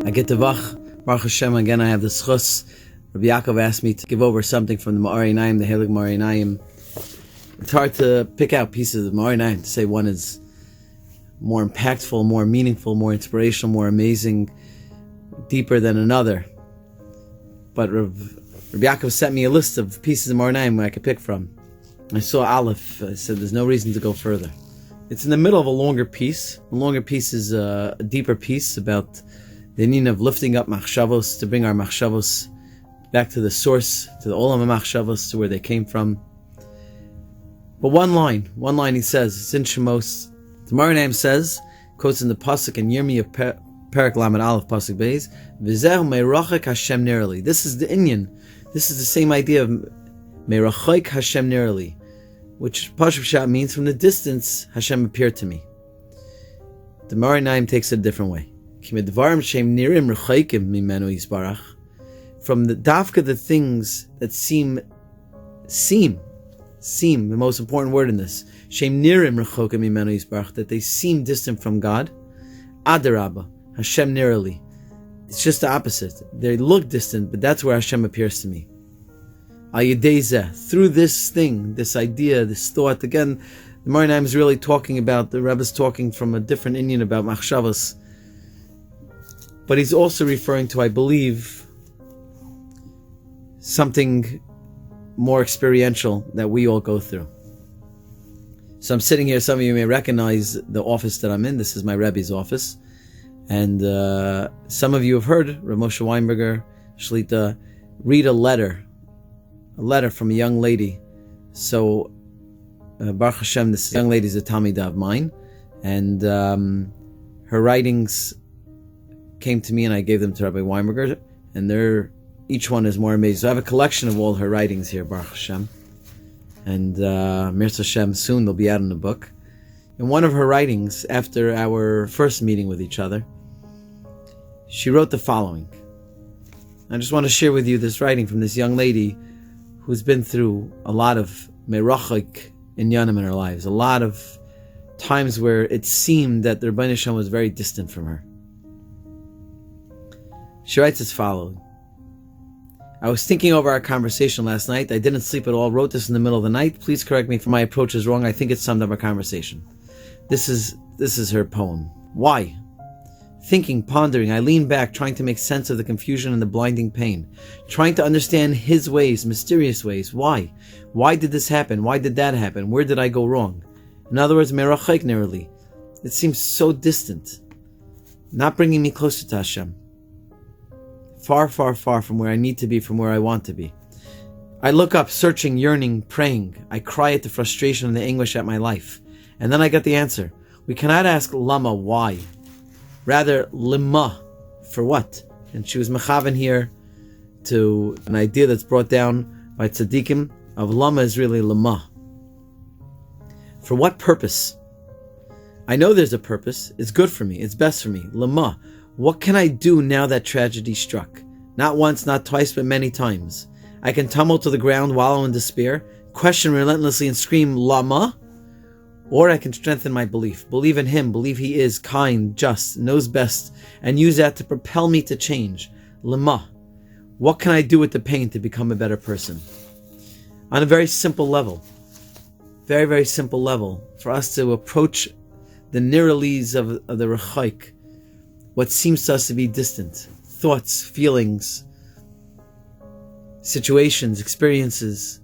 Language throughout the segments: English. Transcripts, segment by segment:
I get to Vach, Baruch Hashem, again I have the schus. Rabbi Yaakov asked me to give over something from the Meor Einayim, the Heilig Meor Einayim. It's hard to pick out pieces of Meor Einayim to say one is more impactful, more meaningful, more inspirational, more amazing, deeper than another. But Rabbi Yaakov sent me a list of pieces of Meor Einayim where I could pick from. I saw Aleph. I said there's no reason to go further. It's in the middle of a longer piece. The longer piece is a deeper piece about the need of lifting up machshavos, to bring our machshavos back to the source, to the olam of machshavos, to where they came from. But one line he says, it's in Shemos. The Meor Einayim says, quotes in the pasuk in Yirmi of Perek Lamed Aleph pasuk Beis, V'zehu meirachek Hashem nirali. This is the inyan. This is the same idea of meirachek Hashem nirali, which parsha pshat means from the distance Hashem appeared to me. The Meor Einayim takes it a different way. From the dafka, the things that seem, the most important word in this, that they seem distant from God, adarabba, Hashem nirali. It's just the opposite. They look distant, but that's where Hashem appears to me. Through this thing, this idea, this thought, again, the Meor Einayim is really talking about, the Rebbe is talking from a different inyan about machshavos, but he's also referring to, I believe, something more experiential that we all go through. So I'm sitting here, some of you may recognize the office that I'm in. This is my Rebbe's office. And some of you have heard Rav Moshe Weinberger, Shlita, read a letter from a young lady. So Baruch Hashem, this young lady is a Talmidah of mine, and her writings came to me and I gave them to Rabbi Weinberger, and each one is more amazing. So I have a collection of all her writings here, Baruch Hashem. And Mirza Hashem, soon they'll be out in the book. In one of her writings, after our first meeting with each other, she wrote the following. I just want to share with you this writing from this young lady who's been through a lot of merachik in Yona in her lives, a lot of times where it seemed that the Rebbe Menachem was very distant from her. She writes as following. I was thinking over our conversation last night. I didn't sleep at all. Wrote this in the middle of the night. Please correct me if my approach is wrong. I think it summed up our conversation. This is her poem. Why? Thinking, pondering, I lean back, trying to make sense of the confusion and the blinding pain, trying to understand his ways, mysterious ways. Why? Why did this happen? Why did that happen? Where did I go wrong? In other words, merachek nirali. It seems so distant, not bringing me closer to Hashem. Far, far, far from where I need to be, from where I want to be. I look up, searching, yearning, praying. I cry at the frustration and the anguish at my life. And then I get the answer. We cannot ask lama, why? Rather, lima, for what? And she was mechaven here to an idea that's brought down by tzaddikim of lama is really lima. For what purpose? I know there's a purpose. It's good for me. It's best for me. Lima. What can I do now that tragedy struck? Not once, not twice, but many times. I can tumble to the ground, wallow in despair, question relentlessly and scream, Lama? Or I can strengthen my belief, believe in Him, believe He is kind, just, knows best, and use that to propel me to change. Lama. What can I do with the pain to become a better person? On a very simple level, very, very simple level, for us to approach the niralis of the rechaik, what seems to us to be distant, thoughts, feelings, situations, experiences,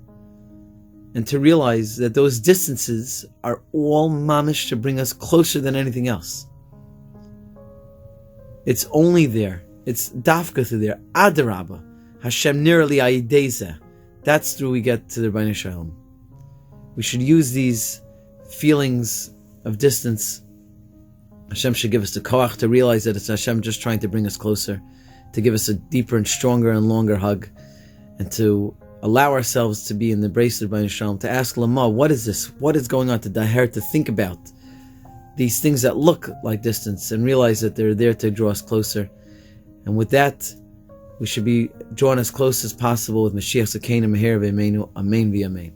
and to realize that those distances are all mamish to bring us closer than anything else. It's only there. It's dafka through there. Adarabba. Hashem nirali ayideza. That's through we get to the Rebbe Shalom. We should use these feelings of distance. Hashem should give us the koach to realize that it's Hashem just trying to bring us closer, to give us a deeper and stronger and longer hug, and to allow ourselves to be in the embrace of Rebbe Shalom, to ask Lama, what is this? What is going on? To daher, to think about these things that look like distance and realize that they're there to draw us closer. And with that, we should be drawn as close as possible with Mashiach Zakenu Meher V'Ameinu. Amen v'Amen.